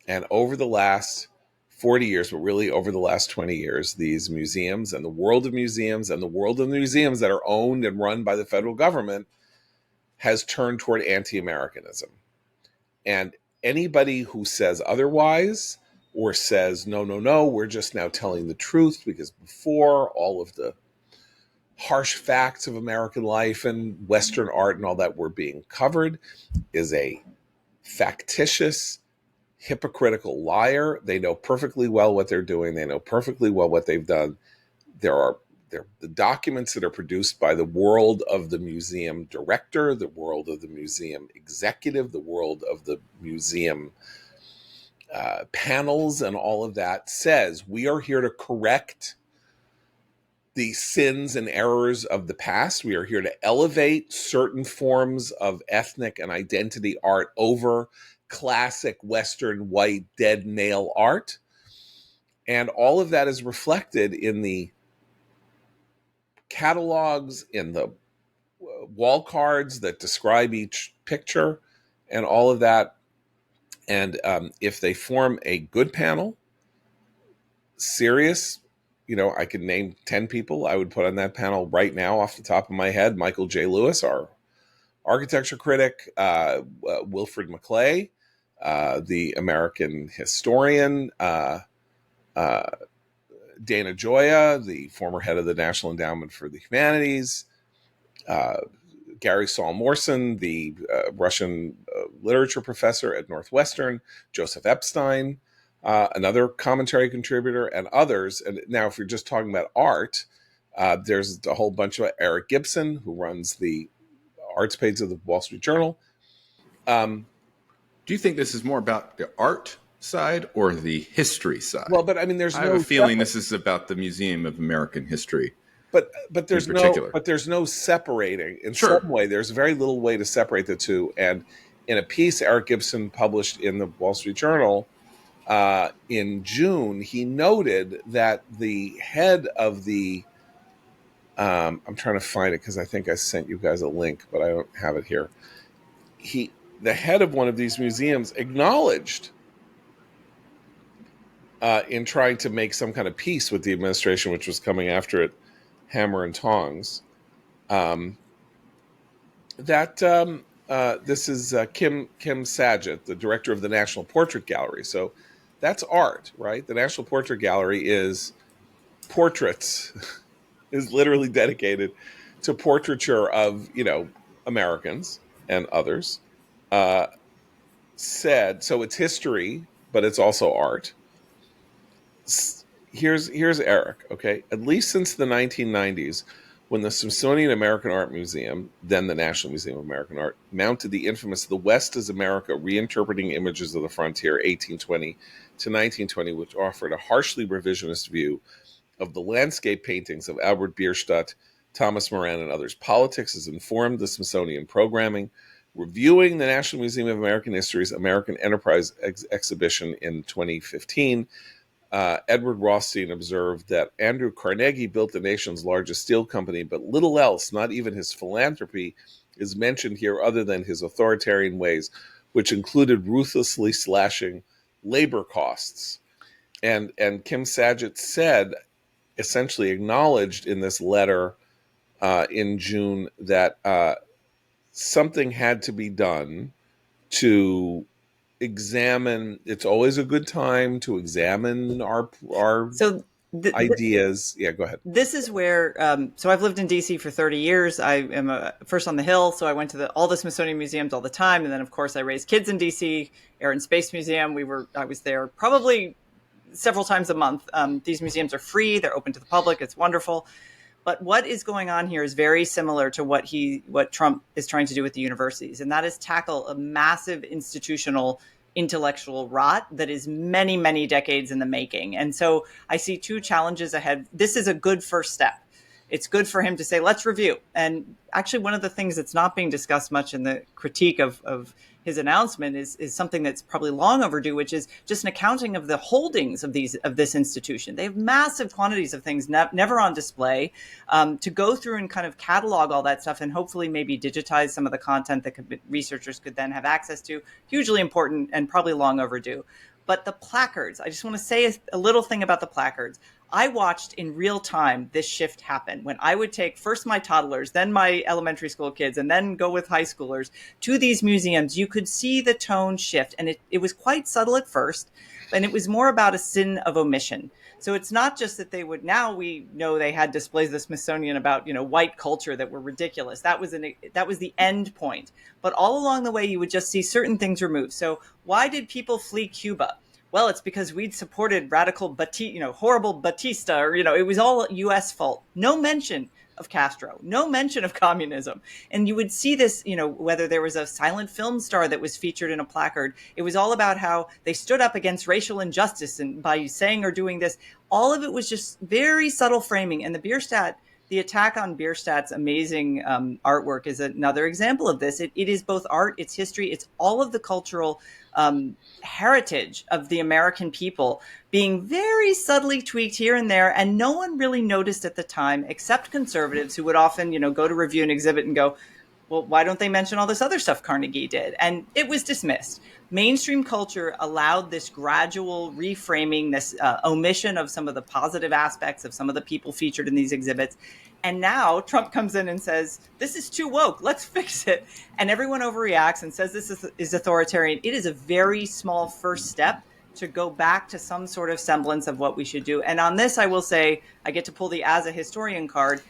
And over the last 40 years, but really over the last 20 years, these museums and the world of museums and the world of museums that are owned and run by the federal government has turned toward anti-Americanism. And anybody who says otherwise or says, no, we're just now telling the truth because before all of the harsh facts of American life and Western art and all that were being covered, is a factitious, hypocritical liar. They know perfectly well what they're doing. They know perfectly well what they've done. There the documents that are produced by the world of the museum director, the world of the museum executive, the world of the museum panels, and all of that says we are here to correct the sins and errors of the past. We are here to elevate certain forms of ethnic and identity art over classic Western white dead male art. And all of that is reflected in the catalogs, in the wall cards that describe each picture, and all of that. And if they form a good panel, serious, I could name 10 people I would put on that panel right now off the top of my head. Michael J. Lewis, our architecture critic, Wilfred McClay, the American historian, Dana Gioia, the former head of the National Endowment for the Humanities, Gary Saul Morson, the Russian literature professor at Northwestern, Joseph Epstein, another commentary contributor, and others. And now, if you're just talking about art, there's a whole bunch of Eric Gibson, who runs the arts page of the Wall Street Journal. Do you think this is more about the art side or the history side? Well, but I mean, I have a feeling this is about the Museum of American History. But there's no separating. In some way, there's very little way to separate the two. And in a piece Eric Gibson published in the Wall Street Journal in June, he noted that the head of the I'm trying to find it because I think I sent you guys a link, but I don't have it here. The head of one of these museums acknowledged in trying to make some kind of peace with the administration, which was coming after it, hammer and tongs, that this is Kim Saget, the director of the National Portrait Gallery. So that's art, right? The National Portrait Gallery is portraits, is literally dedicated to portraiture of, Americans and others. So it's history, but it's also art. Here's Eric, okay? At least since the 1990s, when the Smithsonian American Art Museum, then the National Museum of American Art, mounted the infamous The West is America, Reinterpreting Images of the Frontier, 1820 to 1920, which offered a harshly revisionist view of the landscape paintings of Albert Bierstadt, Thomas Moran, and others. Politics has informed the Smithsonian programming. Reviewing the National Museum of American History's American Enterprise exhibition in 2015, Edward Rothstein observed that Andrew Carnegie built the nation's largest steel company, but little else, not even his philanthropy, is mentioned here other than his authoritarian ways, which included ruthlessly slashing labor costs. And Kim Saget said, essentially acknowledged in this letter in June that something had to be done to examine. It's always a good time to examine our ideas. Yeah, go ahead. This is where, so I've lived in DC for 30 years. I am first on the Hill, so I went to all the Smithsonian museums all the time. And then, of course, I raised kids in DC, Air and Space Museum. I was there probably several times a month. These museums are free. They're open to the public. It's wonderful. But what is going on here is very similar to what Trump is trying to do with the universities. And that is tackle a massive institutional intellectual rot that is many, many decades in the making. And so I see two challenges ahead. This is a good first step. It's good for him to say, let's review. And actually, one of the things that's not being discussed much in the critique of his announcement is something that's probably long overdue, which is just an accounting of the holdings of this institution. They have massive quantities of things never on display. To go through and kind of catalog all that stuff and hopefully maybe digitize some of the content that researchers could then have access to, hugely important and probably long overdue. But the placards, I just want to say a little thing about the placards. I watched in real time this shift happen when I would take first my toddlers, then my elementary school kids, and then go with high schoolers to these museums. You could see the tone shift, and it was quite subtle at first, and it was more about a sin of omission. So it's not just that they would, now we know they had displays of the Smithsonian about, white culture that were ridiculous. That was the end point. But all along the way, you would just see certain things removed. So why did people flee Cuba? Well, it's because we'd supported radical, horrible Batista, or, it was all U.S. fault. No mention of Castro, no mention of communism. And you would see this, whether there was a silent film star that was featured in a placard, it was all about how they stood up against racial injustice and by saying or doing this. All of it was just very subtle framing. And the attack on Bierstadt's amazing artwork is another example of this. It is both art, it's history, it's all of the cultural heritage of the American people being very subtly tweaked here and there. And no one really noticed at the time, except conservatives who would often, go to review an exhibit and go, well, why don't they mention all this other stuff Carnegie did? And it was dismissed. Mainstream culture allowed this gradual reframing, this omission of some of the positive aspects of some of the people featured in these exhibits. And now Trump comes in and says, this is too woke, let's fix it. And everyone overreacts and says this is authoritarian. It is a very small first step to go back to some sort of semblance of what we should do. And on this, I will say, I get to pull the as a historian card.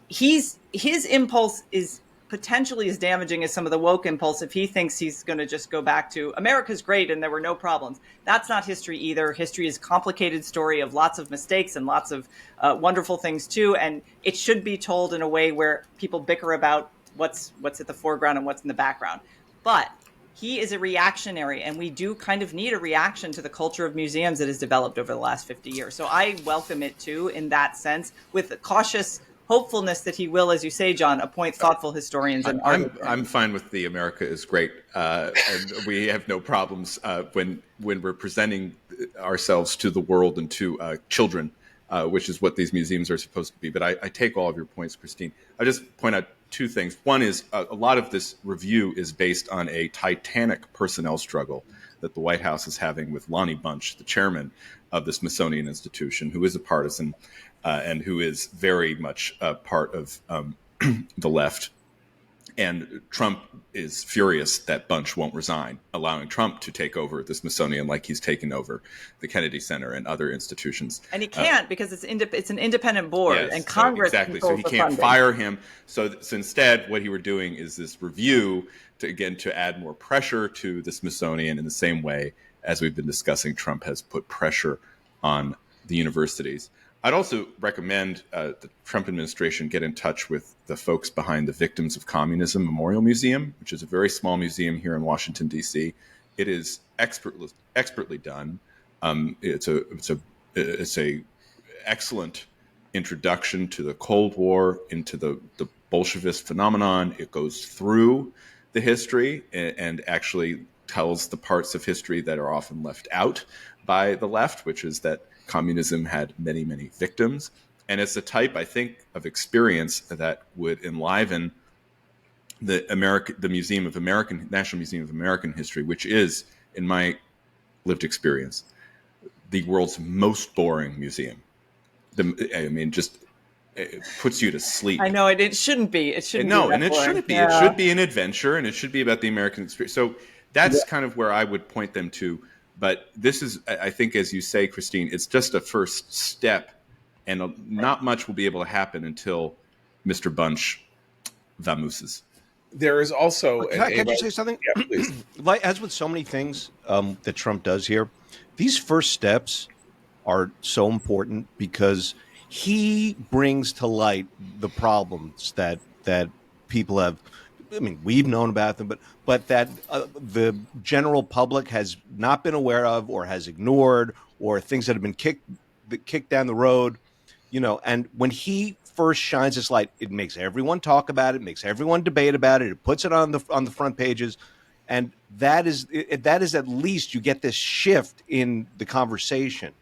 His impulse is potentially as damaging as some of the woke impulse if he thinks he's going to just go back to America's great and there were no problems. That's not history either. History is a complicated story of lots of mistakes and lots of wonderful things too. And it should be told in a way where people bicker about what's at the foreground and what's in the background. But he is a reactionary, and we do kind of need a reaction to the culture of museums that has developed over the last 50 years. So I welcome it too in that sense, with cautious hopefulness that he will, as you say, John, appoint thoughtful historians. And I'm fine with the America is great, and we have no problems when we're presenting ourselves to the world and to children, which is what these museums are supposed to be. But I take all of your points, Christine. I just point out two things. One is a lot of this review is based on a titanic personnel struggle that the White House is having with Lonnie Bunch, the chairman of the Smithsonian Institution, who is a partisan and who is very much a part of the left. And Trump is furious that Bunch won't resign, allowing Trump to take over the Smithsonian like he's taken over the Kennedy Center and other institutions. And he can't because it's an independent board, yes, and Congress exactly. So he can't fire him. So instead, what he were doing is this review to add more pressure to the Smithsonian in the same way as we've been discussing. Trump has put pressure on the universities. I'd also recommend the Trump administration get in touch with the folks behind the Victims of Communism Memorial Museum, which is a very small museum here in Washington, D.C. It is expertly done. It's a excellent introduction to the Cold War, into the Bolshevist phenomenon. It goes through the history and actually tells the parts of history that are often left out by the left, which is that communism had many, many victims. And it's a type, I think, of experience that would enliven the National Museum of American History, which is, in my lived experience, the world's most boring museum. It puts you to sleep. I know it shouldn't be. It shouldn't be. No, and it shouldn't be. Yeah. It should be an adventure, and it should be about the American experience. So that's kind of where I would point them to. But this is, I think, as you say, Christine, it's just a first step, and not much will be able to happen until Mr. Bunch vamooses. There is also... Can I just say something? Yeah, please. As with so many things that Trump does here, these first steps are so important because he brings to light the problems that people have I mean, we've known about them, but that the general public has not been aware of, or has ignored, or things that have been kicked down the road. And when he first shines this light, it makes everyone talk about it, makes everyone debate about it. It puts it on the front pages, and that is at least you get this shift in the conversation.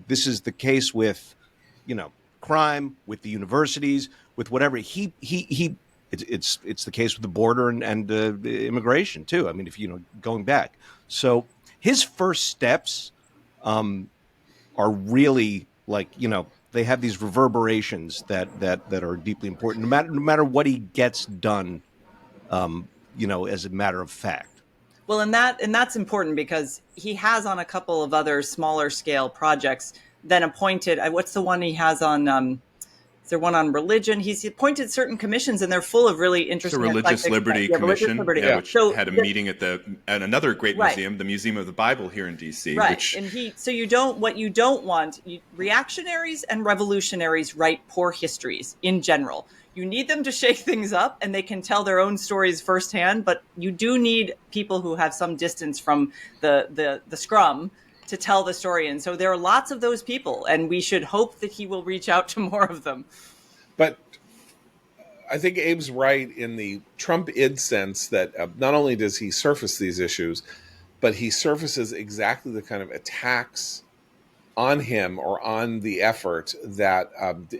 This is the case with, crime, with the universities, with whatever. It's the case with the border and immigration too. I mean, if going back, so his first steps are really like, they have these reverberations that are deeply important, no matter what he gets done, as a matter of fact. Well, and that's important because he has on a couple of other smaller scale projects then appointed. What's the one he has on? Is there one on religion? He's appointed certain commissions, and they're full of really It's a interesting Religious Liberty Religious Commission, Liberty. yeah, which So had a meeting at another great Right. museum, the Museum of the Bible here in D.C. Right, Which and what you don't want, reactionaries and revolutionaries write poor histories in general. You need them to shake things up, and they can tell their own stories firsthand. But you do need people who have some distance from the scrum to tell the story. And so there are lots of those people, and we should hope that he will reach out to more of them. But I think Abe's right in the Trump-id sense that not only does he surface these issues, but he surfaces exactly the kind of attacks on him or on the effort that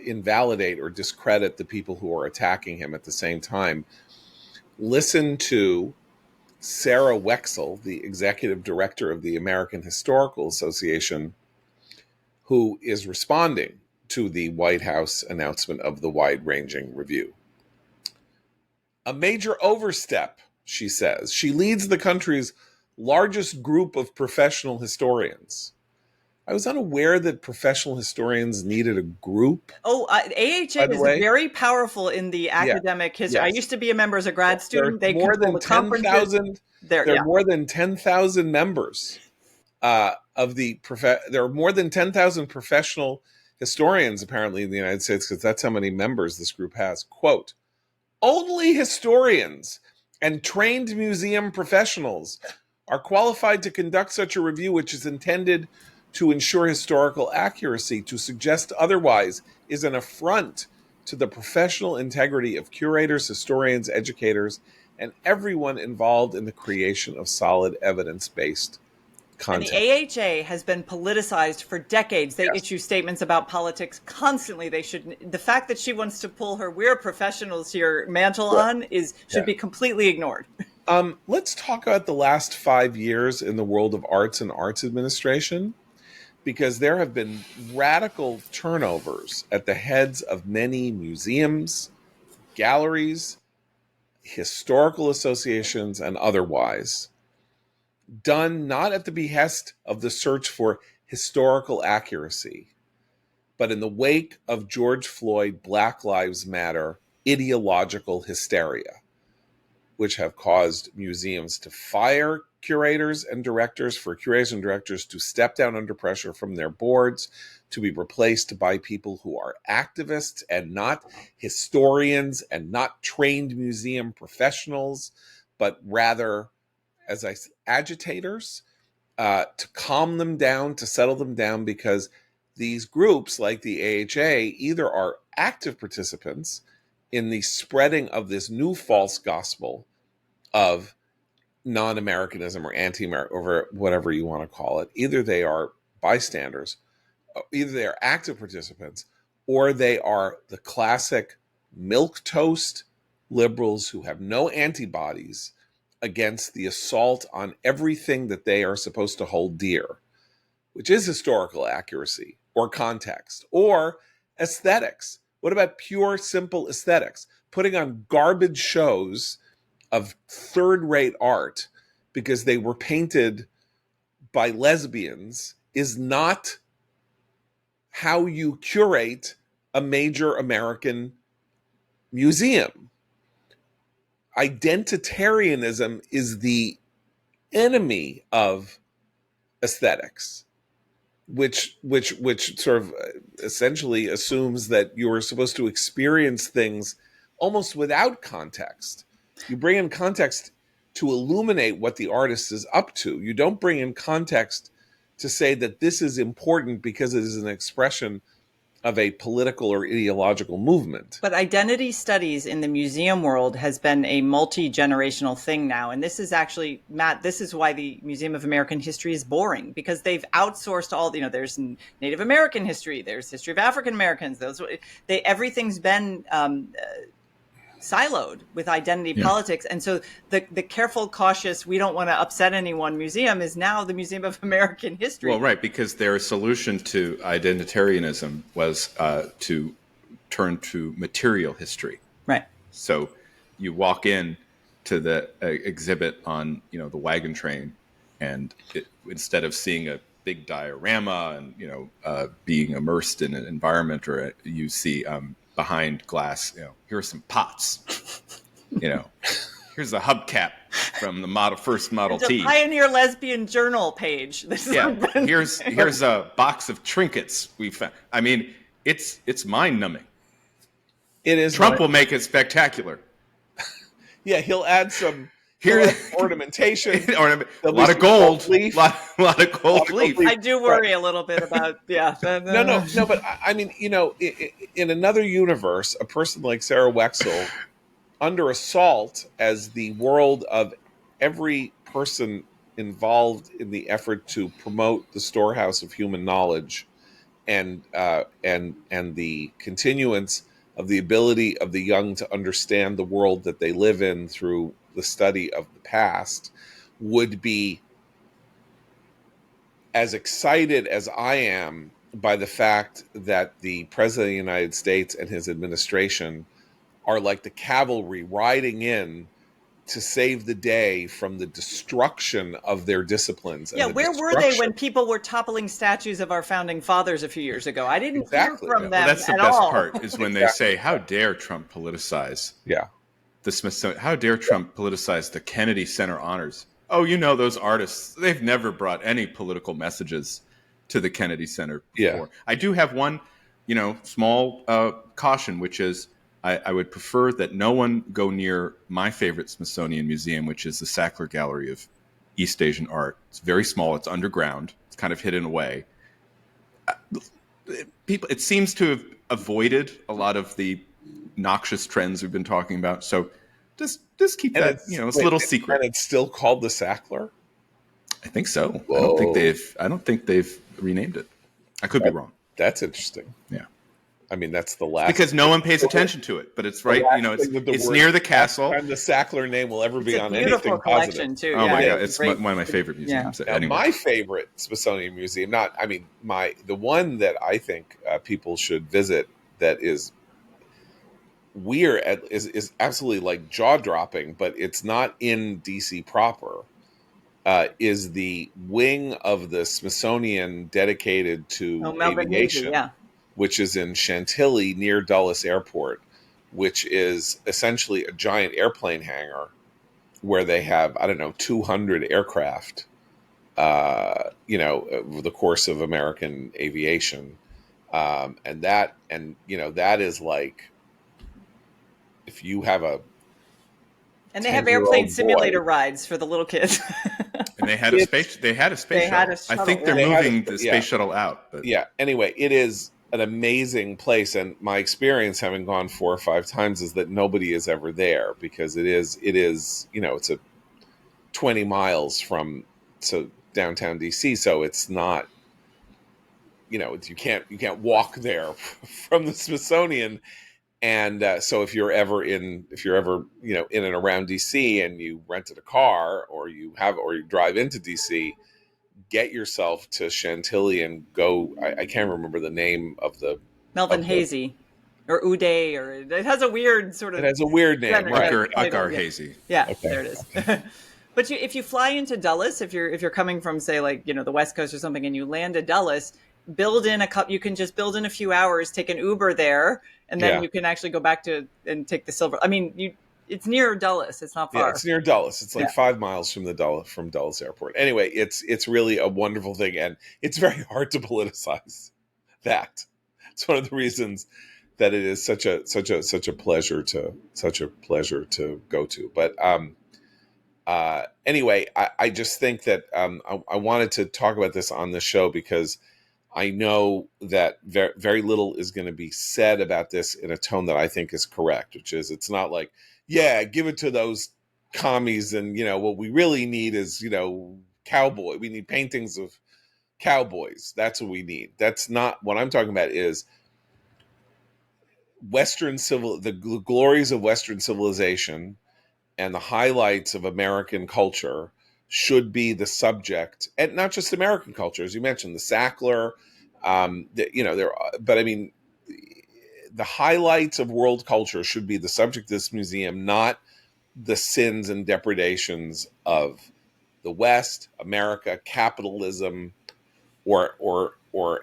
invalidate or discredit the people who are attacking him at the same time. Listen to Sarah Wexel, the executive director of the American Historical Association, who is responding to the White House announcement of the wide-ranging review. A major overstep, she says. She leads the country's largest group of professional historians. I was unaware that professional historians needed a group. AHA is very powerful in the academic history. Yes. I used to be a member as a grad student. There are more than 10,000. There are more than 10,000 members of the. There are more than 10,000 professional historians apparently in the United States, because that's how many members this group has. Quote: only historians and trained museum professionals are qualified to conduct such a review, which is intended to ensure historical accuracy. To suggest otherwise is an affront to the professional integrity of curators, historians, educators, and everyone involved in the creation of solid evidence-based content. And the AHA has been politicized for decades. They issue statements about politics constantly. The fact that she wants to pull her "we're professionals here" mantle on should be completely ignored. Let's talk about the last 5 years in the world of arts and arts administration, because there have been radical turnovers at the heads of many museums, galleries, historical associations, and otherwise, done not at the behest of the search for historical accuracy, but in the wake of George Floyd, Black Lives Matter, ideological hysteria, which have caused museums to fire curators and directors to step down under pressure from their boards, to be replaced by people who are activists and not historians and not trained museum professionals, but rather as agitators, to calm them down, to settle them down, because these groups like the AHA either are active participants in the spreading of this new false gospel of non-Americanism or anti-American, or whatever you want to call it. Either they are bystanders, either they are active participants, or they are the classic milquetoast liberals who have no antibodies against the assault on everything that they are supposed to hold dear, which is historical accuracy or context or aesthetics. What about pure, simple aesthetics? Putting on garbage shows of third-rate art because they were painted by lesbians is not how you curate a major American museum. Identitarianism is the enemy of aesthetics, which sort of essentially assumes that you are supposed to experience things almost without context. You bring in context to illuminate what the artist is up to. You don't bring in context to say that this is important because it is an expression of a political or ideological movement. But identity studies in the museum world has been a multi-generational thing now. And this is actually, Matt, this is why the Museum of American History is boring, because they've outsourced all, there's Native American history, there's history of African Americans, everything's been siloed with identity politics. And so the careful, cautious, we don't want to upset anyone museum is now the Museum of American History. Well, right, because their solution to identitarianism was to turn to material history. Right. So you walk in to the exhibit on, the wagon train, and instead of seeing a big diorama and, being immersed in an environment, or you see behind glass, here are some pots, here's a hubcap from the first Model T. It's a Pioneer Lesbian Journal page. Here's a box of trinkets we found. I mean, it's mind numbing. It is. Trump will make it spectacular. Yeah, he'll add some ornamentation, a lot of gold, lot of gold leaf. I do worry a little bit about No, but I mean, in another universe, a person like Sarah Wexel, under assault as the world of every person involved in the effort to promote the storehouse of human knowledge, and the continuance of the ability of the young to understand the world that they live in through the study of the past, would be as excited as I am by the fact that the President of the United States and his administration are like the cavalry riding in to save the day from the destruction of their disciplines. Yeah, where were they when people were toppling statues of our founding fathers a few years ago? I didn't hear from them well, that's the at best all. part, is when they say, how dare Trump politicize the Smithsonian? How dare Trump politicize the Kennedy Center honors? Oh, those artists, they've never brought any political messages to the Kennedy Center before. Yeah. I do have one, small caution, which is, I would prefer that no one go near my favorite Smithsonian museum, which is the Sackler Gallery of East Asian Art. It's very small. It's underground. It's kind of hidden away. It seems to have avoided a lot of the noxious trends we've been talking about. So just keep that, it's a little secret. And it's still called the Sackler? I think so. Whoa. I don't think they've renamed it. I could be wrong. That's interesting. Yeah. I mean, that's the last. Because no one pays attention to it, but it's right. It's near the castle. And the Sackler name will ever be on anything beautiful collection positive. too. Oh my God, it's one of my favorite museums. Now, anyway. my favorite Smithsonian museum, the one that I think people should visit that is weird, is absolutely like jaw dropping, but it's not in DC proper. Is the wing of the Smithsonian dedicated to aviation. Which is in Chantilly near Dulles Airport, which is essentially a giant airplane hangar where they have, 200 aircraft, over the course of American aviation. And that is like, if you have and they have airplane simulator rides for the little kids. And they had a space shuttle. I think they're moving the space shuttle out. But. Yeah. Anyway, it is an amazing place, and my experience, having gone 4 or 5 times, is that nobody is ever there, because it is it's a 20 miles from downtown DC, so it's not you can't walk there from the Smithsonian. And so if you're ever in and around DC and you rented a car, or you drive into DC, get yourself to Chantilly and go. I can't remember the name of the Melvin Hazy or Uday, or it has a weird sort of. It has a weird name. Akar Hazy. Yeah, okay. There it is. But if you fly into Dulles, if you're coming from, say, like the West Coast or something, and you land at Dulles, you can just build in a few hours, take an Uber there, and then you can actually go back and take the silver. I mean, it's near Dulles. It's not far. Yeah, it's near Dulles. It's like 5 miles from Dulles Airport. Anyway, it's really a wonderful thing, and it's very hard to politicize that. It's one of the reasons that it is such a pleasure to go to. But anyway, I just think that I wanted to talk about this on the show because I know that very little is going to be said about this in a tone that I think is correct, which is it's not like, yeah, give it to those commies, and what we really need is cowboy. We need paintings of cowboys. That's what we need. That's not what I'm talking about. Is the glories of Western civilization and the highlights of American culture should be the subject, and not just American culture, as you mentioned, the Sackler, but I mean, the highlights of world culture should be the subject of this museum, not the sins and depredations of the West, America, capitalism, or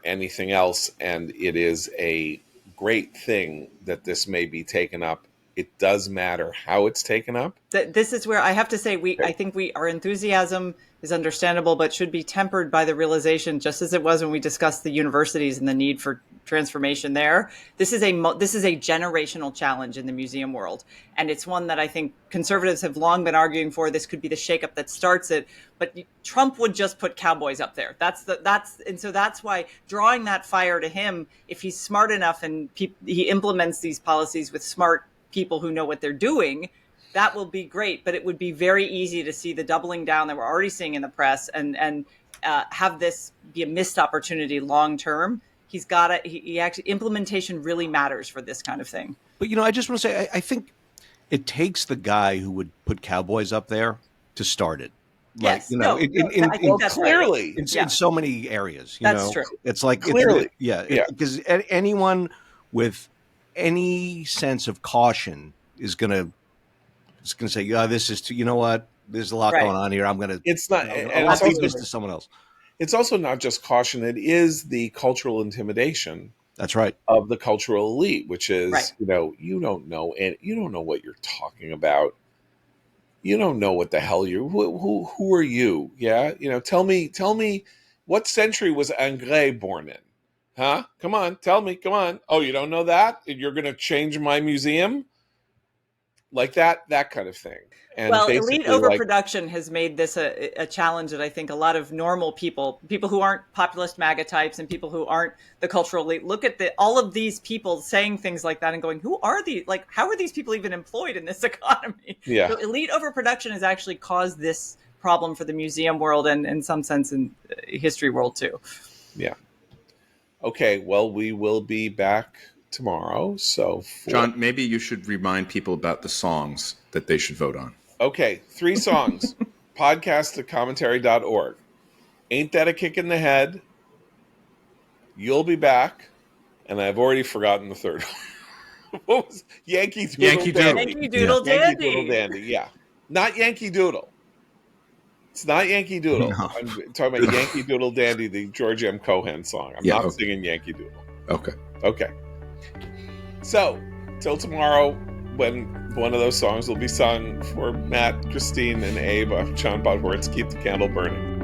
anything else. And it is a great thing that this may be taken up. It does matter how it's taken up. This is where I have to say I think our enthusiasm is understandable, but should be tempered by the realization, just as it was when we discussed the universities and the need for transformation there. This is a generational challenge in the museum world, and it's one that I think conservatives have long been arguing for. This could be the shakeup that starts it, but Trump would just put cowboys up there. And so that's why drawing that fire to him, if he's smart enough and he implements these policies with smart people who know what they're doing, that will be great. But it would be very easy to see the doubling down that we're already seeing in the press and have this be a missed opportunity long term. He's got to, he actually, implementation really matters for this kind of thing. But, I just want to say, I think it takes the guy who would put cowboys up there to start it. Yes. I think that's clearly right. In so many areas. That's true. It's like, clearly. Because anyone with any sense of caution is going to say, yeah, this is too, you know what? There's a lot going on here. I'm going to, it's not, and I'll leave this to someone else. It's also not just caution. It is the cultural intimidation. That's right. Of the cultural elite, which is, you don't know, and you don't know what you're talking about. You don't know what the hell who are you? Yeah. Tell me what century was Ingres born in? Huh? Come on, tell me. Come on. Oh, you don't know that? You're going to change my museum? Like that kind of thing. And elite overproduction has made this a challenge that I think a lot of normal people who aren't populist MAGA types and people who aren't the cultural elite, look at all of these people saying things like that and going, who are these? Like, how are these people even employed in this economy? Yeah. So elite overproduction has actually caused this problem for the museum world and in some sense in history world too. Yeah. Okay, well, we will be back tomorrow. So, John, maybe you should remind people about the songs that they should vote on. Okay, 3 songs. podcast@commentary.org. Ain't That a Kick in the Head? You'll Be Back. And I've already forgotten the third one. What was Yankee Doodle Yankee Doodle. Dandy? Yankee Doodle Dandy. Yankee Doodle Dandy, yeah. Not Yankee Doodle. It's not Yankee Doodle. No. I'm talking about Yankee Doodle Dandy, the George M. Cohan song. I'm not singing Yankee Doodle. Okay. So, till tomorrow, when one of those songs will be sung for Matt, Christine, and Abe, I'm John Bodworth. Keep the candle burning.